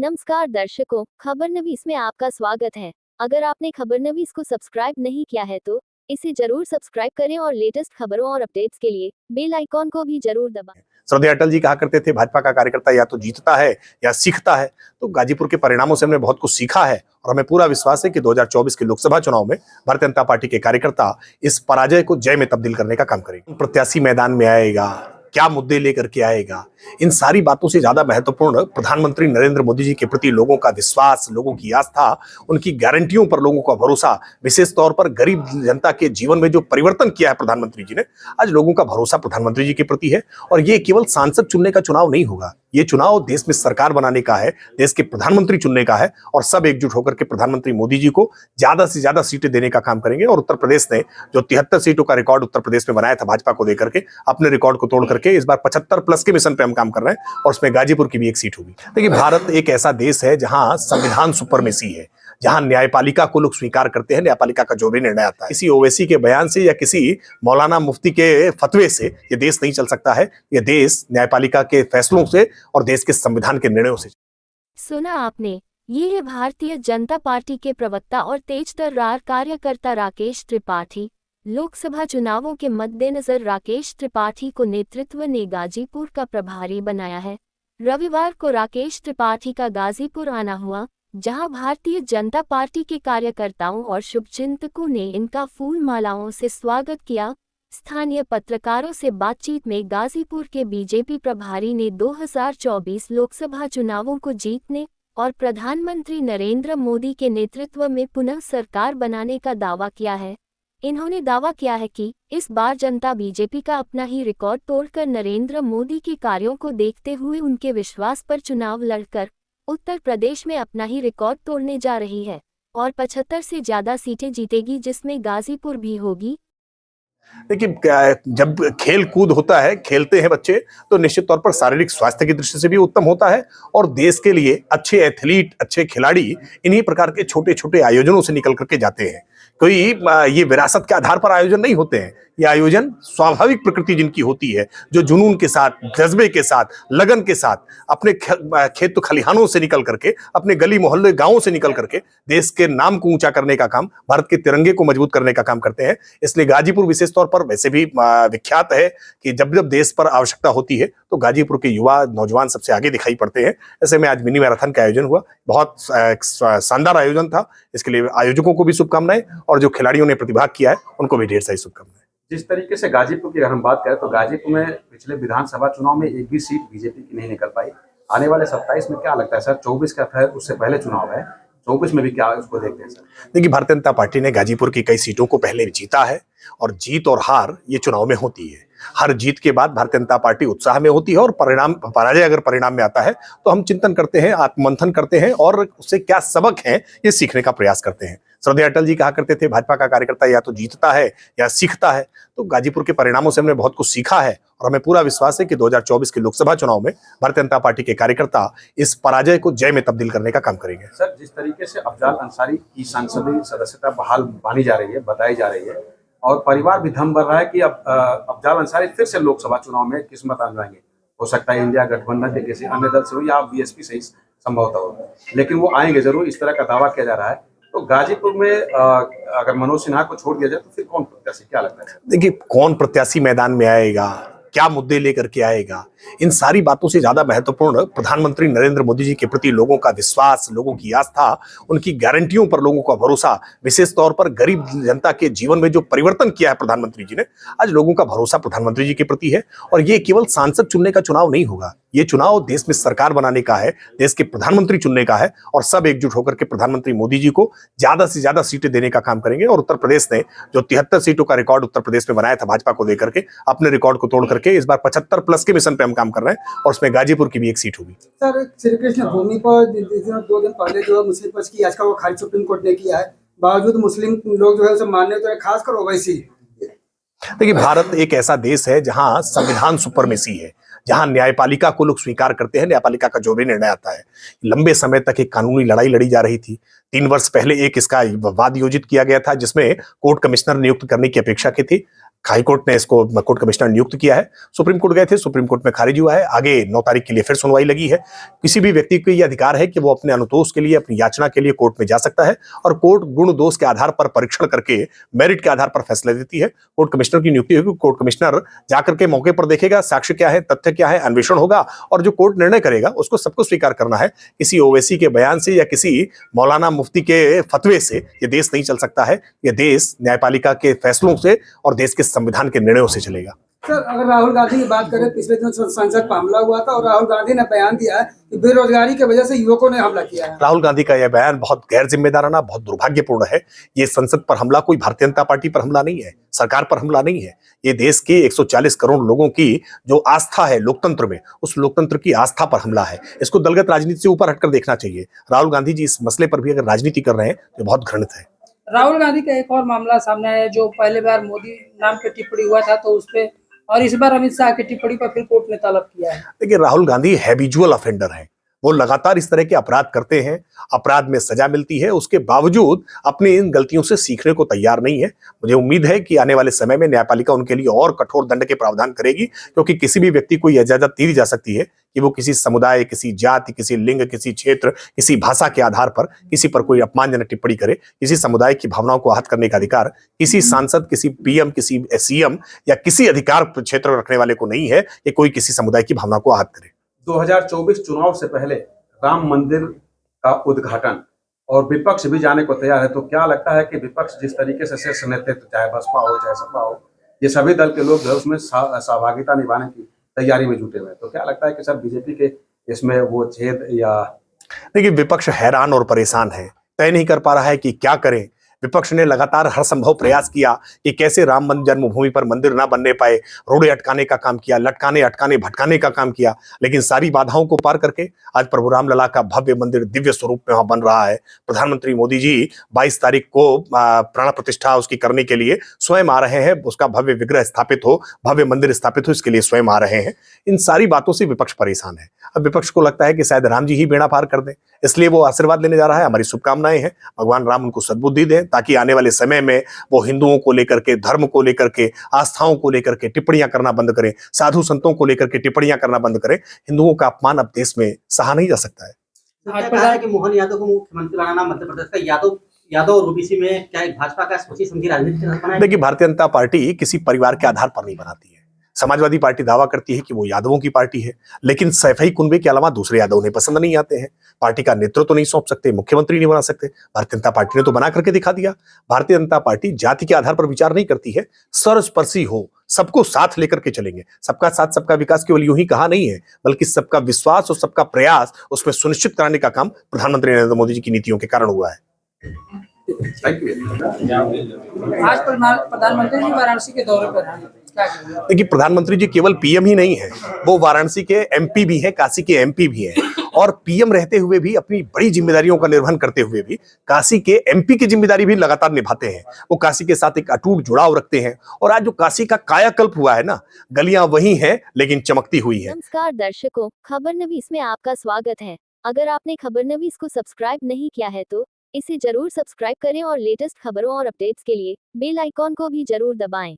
नमस्कार दर्शकों, खबरनवीस में आपका स्वागत है। अगर आपने खबरनवीस को सब्सक्राइब नहीं किया है तो इसे जरूर सब्सक्राइब करें और लेटेस्ट खबरों और अपडेट्स के लिए बेल आइकॉन को भी जरूर दबाएं। श्रद्धेय अटल जी कहा करते थे, भाजपा का कार्यकर्ता या तो जीतता है या सीखता है। तो गाजीपुर के परिणामों से हमने बहुत कुछ सीखा है और हमें पूरा विश्वास है कि 2024 के लोकसभा चुनाव में भारतीय जनता पार्टी के कार्यकर्ता इस पराजय को जय में तब्दील करने का काम करेंगे। प्रत्याशी मैदान में आएगा, क्या मुद्दे लेकर के आएगा, इन सारी बातों से ज्यादा महत्वपूर्ण प्रधानमंत्री नरेंद्र मोदी जी के प्रति लोगों का विश्वास, लोगों की आस्था, उनकी गारंटियों पर लोगों का भरोसा, विशेष तौर पर गरीब जनता के जीवन में जो परिवर्तन किया है प्रधानमंत्री जी ने, आज लोगों का भरोसा प्रधानमंत्री जी के प्रति है। और ये केवल सांसद चुनने का चुनाव नहीं होगा, ये चुनाव देश में सरकार बनाने का है, देश के प्रधानमंत्री चुनने का है और सब एकजुट होकर के प्रधानमंत्री मोदी जी को ज्यादा से ज्यादा सीटें देने का काम करेंगे। और उत्तर प्रदेश ने जो 73 सीटों का रिकॉर्ड उत्तर प्रदेश में बनाया था भाजपा को देकर के, अपने रिकॉर्ड को तोड़ करके इस बार 75 प्लस के मिशन पे हम काम कर रहे हैं और उसमें गाजीपुर की भी एक सीट होगी। देखिए, भारत एक ऐसा देश है जहां संविधान सुपरमेसी है, जहां न्यायपालिका को लोग स्वीकार करते हैं, न्यायपालिका का जो भी निर्णय आता है, किसी ओवैसी के बयान से या किसी मौलाना मुफ्ती के फतवे से ये देश नहीं चल सकता है। ये देश न्यायपालिका के फैसलों से और देश के संविधान के निर्णयों से। सुना आपने, ये है भारतीय जनता पार्टी के प्रवक्ता और तेजतर्रार कार्यकर्ता राकेश त्रिपाठी। लोकसभा चुनावों के मद्देनजर राकेश त्रिपाठी को नेतृत्व ने गाजीपुर का प्रभारी बनाया है। रविवार को राकेश त्रिपाठी का गाजीपुर आना हुआ, जहां भारतीय जनता पार्टी के कार्यकर्ताओं और शुभचिंतकों ने इनका फूल मालाओं से स्वागत किया। स्थानीय पत्रकारों से बातचीत में गाजीपुर के बीजेपी प्रभारी ने 2024 लोकसभा चुनावों को जीतने और प्रधानमंत्री नरेंद्र मोदी के नेतृत्व में पुनः सरकार बनाने का दावा किया है। इन्होंने दावा किया है कि इस बार जनता बीजेपी का अपना ही रिकॉर्ड तोड़कर नरेंद्र मोदी के कार्यों को देखते हुए उनके विश्वास पर चुनाव लड़कर उत्तर प्रदेश में अपना ही रिकॉर्ड तोड़ने जा रही है और 75 से ज्यादा सीटें जीतेगी, जिसमें गाजीपुर भी होगी। देखिए, जब खेल कूद होता है, खेलते हैं बच्चे, तो निश्चित तौर पर शारीरिक स्वास्थ्य की दृष्टि से भी उत्तम होता है और देश के लिए अच्छे एथलीट, अच्छे खिलाड़ी इन्हीं प्रकार के छोटे छोटे आयोजनों से निकल करके जाते हैं। कोई ये विरासत के आधार पर आयोजन नहीं होते हैं, ये आयोजन स्वाभाविक प्रकृति जिनकी होती है, जो जुनून के साथ, जज्बे के साथ, लगन के साथ अपने खेत खलिहानों से निकल करके, अपने गली मोहल्ले गांवों से निकल करके देश के नाम को ऊंचा करने का काम, भारत के तिरंगे को मजबूत करने का काम करते हैं। इसलिए गाजीपुर विशेष तौर पर वैसे भी विख्यात है कि जब जब देश पर आवश्यकता होती है तो गाजीपुर के युवा नौजवान सबसे आगे दिखाई पड़ते हैं। ऐसे में आज मिनी मैराथन का आयोजन हुआ, बहुत शानदार आयोजन था। इसके लिए आयोजकों को भी शुभकामनाएं और जो खिलाड़ियों ने प्रतिभाग किया है उनको भी ढेर सारी शुभकामनाएं। जिस तरीके से गाजीपुर की अगर हम बात करें तो गाजीपुर में पिछले विधानसभा चुनाव में एक भी सीट बीजेपी की नहीं निकल पाई। आने वाले 27 में क्या लगता है सर? 24 का खैर उससे पहले चुनाव है, 24 में भी क्या उसको देखते हैं सर? देखिए, भारतीय जनता पार्टी ने गाजीपुर की कई सीटों को पहले जीता है और जीत और हार ये चुनाव में होती है। हर जीत के बाद भारतीय जनता पार्टी उत्साह में होती है और पराजय अगर परिणाम में आता है तो हम चिंतन करते हैं, आत्ममंथन करते हैं और उससे क्या सबक है ये सीखने का प्रयास करते हैं। श्रद्धेय अटल जी कहा करते थे, भाजपा का कार्यकर्ता या तो जीतता है या सीखता है। तो गाजीपुर के परिणामों से हमने बहुत कुछ सीखा है और हमें पूरा विश्वास है कि 2024 के लोकसभा चुनाव में भारतीय जनता पार्टी के कार्यकर्ता इस पराजय को जय में तब्दील करने का काम करेंगे। सर, जिस तरीके से अफजाल अंसारी की संसदीय सदस्यता बहाल मानी जा रही है, बताई जा रही है और परिवार भी धम भर रहा है कि अब अफजाल अंसारी फिर से लोकसभा चुनाव में किस्मत आजमाएंगे। हो सकता है इंडिया गठबंधन के किसी अन्य दल से हो या बीएसपी से ही संभवतः हो, लेकिन वो आएंगे जरूर, इस तरह का दावा किया जा रहा है। तो गाजीपुर में अगर मनोज सिन्हा को छोड़ दिया जाए तो फिर कौन प्रत्याशी, क्या लगता है? देखिए, कौन प्रत्याशी मैदान में आएगा, क्या मुद्दे लेकर के आएगा, इन सारी बातों से ज्यादा महत्वपूर्ण प्रधानमंत्री नरेंद्र मोदी जी के प्रति लोगों का विश्वास, लोगों की आस्था, उनकी गारंटियों पर लोगों का भरोसा, विशेष तौर पर गरीब जनता के जीवन में जो परिवर्तन किया है प्रधानमंत्री जी ने, आज लोगों का भरोसा प्रधानमंत्री जी के प्रति है। और ये केवल सांसद चुनने का चुनाव नहीं होगा, ये चुनाव देश में सरकार बनाने का है, देश के प्रधानमंत्री चुनने का है और सब एकजुट होकर के प्रधानमंत्री मोदी जी को ज्यादा से ज्यादा सीटें देने का काम करेंगे। और उत्तर प्रदेश ने जो 73 सीटों का रिकॉर्ड उत्तर प्रदेश में बनाया था भाजपा को देकर के, अपने रिकॉर्ड को तोड़ करके इस बार 75 प्लस के मिशन पे हम काम कर रहे हैं और उसमें गाजीपुर की भी एक सीट होगी। सर, श्री कृष्ण भूमि पर 2 दिन पहले जो है मुस्लिम पक्ष की याचिका वो खारिज सुप्रीम कोर्ट ने किया है, बावजूद मुस्लिम लोग जो है उसे मानने तो खासकर ओवैसी। देखिए, भारत एक ऐसा देश है जहां संविधान सुपरमेसी है, जहां न्यायपालिका को लोग स्वीकार करते हैं, न्यायपालिका का जो भी निर्णय आता है। लंबे समय तक एक कानूनी लड़ाई लड़ी जा रही थी, 3 वर्ष पहले एक इसका वाद योजित किया गया था जिसमें कोर्ट कमिश्नर नियुक्त करने की अपेक्षा की थी। हाई कोर्ट ने इसको कोर्ट कमिश्नर नियुक्त किया है। सुप्रीम कोर्ट गए थे, सुप्रीम कोर्ट में खारिज हुआ है। आगे 9 तारीख के लिए फिर सुनवाई लगी है। किसी भी व्यक्ति को यह अधिकार है कि वो अपने अनुतोष के लिए, अपनी याचना के लिए कोर्ट में जा सकता है और कोर्ट गुण दोष के आधार पर परीक्षण करके मेरिट के आधार पर फैसला देती है। कोर्ट कमिश्नर की नियुक्ति होगी, कोर्ट कमिश्नर जाकर के मौके पर देखेगा साक्ष्य क्या है, तथ्य क्या है, अन्वेषण होगा और जो कोर्ट निर्णय करेगा उसको सबको स्वीकार करना है। किसी ओवैसी के बयान से या किसी मौलाना मुफ्ती के फतवे से ये देश नहीं चल सकता है। ये देश न्यायपालिका के फैसलों से और देश के संविधान के निर्णयों से चलेगा। सर, अगर राहुल गांधी की बात करें, पिछले दिनों संसद पर हमला हुआ था और राहुल गांधी ने बयान दिया है कि बेरोजगारी की वजह से युवकों ने हमला किया है। राहुल गांधी का यह बयान बहुत गैर जिम्मेदाराना, बहुत दुर्भाग्यपूर्ण है। ये संसद पर हमला कोई भारतीय जनता पार्टी पर हमला नहीं है, सरकार पर हमला नहीं है। ये देश के 140 करोड़ लोगों की जो आस्था है लोकतंत्र में, उस लोकतंत्र की आस्था पर हमला है। इसको दलगत राजनीति से ऊपर हटकर देखना चाहिए। राहुल गांधी जी इस मसले पर भी अगर राजनीति कर रहे हैं तो बहुत घृणित है। राहुल गांधी का एक और मामला सामने आया, जो पहले बार मोदी नाम पे टिप्पणी हुआ था तो उस पे, और इस बार अमित शाह की टिप्पणी पर फिर कोर्ट ने तलब किया है। देखिए, राहुल गांधी हैबिचुअल ऑफेंडर है। वो लगातार इस तरह के अपराध करते हैं, अपराध में सजा मिलती है, उसके बावजूद अपनी इन गलतियों से सीखने को तैयार नहीं है। मुझे उम्मीद है कि आने वाले समय में न्यायपालिका उनके लिए और कठोर दंड के प्रावधान करेगी, क्योंकि किसी भी व्यक्ति को यह इजाजत दी जा सकती है कि वो किसी समुदाय, किसी जाति, किसी लिंग, किसी क्षेत्र, किसी भाषा के आधार पर किसी पर कोई अपमानजनक टिप्पणी करे। किसी समुदाय की भावनाओं को आहत करने का अधिकार किसी सांसद, किसी पीएम, किसी सीएम या किसी अधिकार क्षेत्र रखने वाले को नहीं है कि कोई किसी समुदाय की भावना को आहत करे। 2024 चुनाव से पहले राम मंदिर का उद्घाटन और विपक्ष भी जाने को तैयार है, तो क्या लगता है कि विपक्ष जिस तरीके से शीर्ष नेतृत्व, चाहे बसपा हो चाहे सपा हो, ये सभी दल के लोग जो है उसमें सहभागिता निभाने की तैयारी में जुटे हुए हैं, तो क्या लगता है कि सर बीजेपी के इसमें वो छेद या? देखिए, विपक्ष हैरान और परेशान है, तय नहीं कर पा रहा है कि क्या करें। विपक्ष ने लगातार हर संभव प्रयास किया कि कैसे राम जन्मभूमि पर मंदिर ना बनने पाए, रोड़े अटकाने का काम किया, लटकाने, अटकाने, भटकाने का काम किया, लेकिन सारी बाधाओं को पार करके आज प्रभु रामलला का भव्य मंदिर दिव्य स्वरूप में वहां बन रहा है। प्रधानमंत्री मोदी जी 22 तारीख को प्राण प्रतिष्ठा उसकी करने के लिए स्वयं आ रहे हैं। उसका भव्य विग्रह स्थापित हो, भव्य मंदिर स्थापित हो, इसके लिए स्वयं आ रहे हैं। इन सारी बातों से विपक्ष परेशान है। अब विपक्ष को लगता है कि शायद राम जी ही बेड़ा पार कर दें, इसलिए वो आशीर्वाद लेने जा रहा है। हमारी शुभकामनाएं हैं, भगवान राम उनको सद्बुद्धि दें ताकि आने वाले समय में वो हिंदुओं को लेकर के, धर्म को लेकर के, आस्थाओं को लेकर के टिप्पणियां करना बंद करें, साधु संतों को लेकर के टिप्पणियां करना बंद करें। हिंदुओं का अपमान अब देश में सहा नहीं जा सकता है। आज कहा है कि मोहन यादव को मुख्यमंत्री बनाना मध्य प्रदेश का, यादव और ओबीसी में क्या एक भाजपा का सोची समझी राजनीति बनाना है? देखिए, भारतीय जनता पार्टी किसी परिवार के आधार पर नहीं बनाती है। समाजवादी पार्टी दावा करती है कि वो यादवों की पार्टी है, लेकिन सैफई कुनबे के अलावा दूसरे यादव उन्हें पसंद नहीं आते हैं। पार्टी का नेतृत्व तो नहीं सौंप सकते, मुख्यमंत्री नहीं बना सकते। भारतीय जनता पार्टी ने तो बना करके दिखा दिया। भारतीय जनता पार्टी जाति के आधार पर विचार नहीं करती है, सर्वस्पर्शी हो, सबको साथ लेकर के चलेंगे। सबका साथ सबका विकास केवल यूं ही कहा नहीं है, बल्कि सबका विश्वास और सबका प्रयास उसमें सुनिश्चित कराने का काम प्रधानमंत्री नरेंद्र मोदी जी की नीतियों के कारण हुआ है। आज प्रधानमंत्री जी वाराणसी के दौरे पर हैं, देखिए, प्रधानमंत्री जी केवल पीएम ही नहीं है, वो वाराणसी के एमपी भी हैं, काशी के एमपी भी हैं, और पीएम रहते हुए भी, अपनी बड़ी जिम्मेदारियों का निर्वहन करते हुए भी काशी के एमपी की जिम्मेदारी भी लगातार निभाते हैं। वो काशी के साथ एक अटूट जुड़ाव रखते हैं। और आज जो काशी का कायाकल्प हुआ है ना, गलियां वही हैं लेकिन चमकती हुई है। नमस्कार दर्शकों, खबरनवीस में आपका स्वागत है। अगर आपने खबरनवीस को सब्सक्राइब नहीं किया है तो इसे जरूर सब्सक्राइब करें और लेटेस्ट खबरों और अपडेट्स के लिए बेल आइकॉन को भी जरूर दबाएं।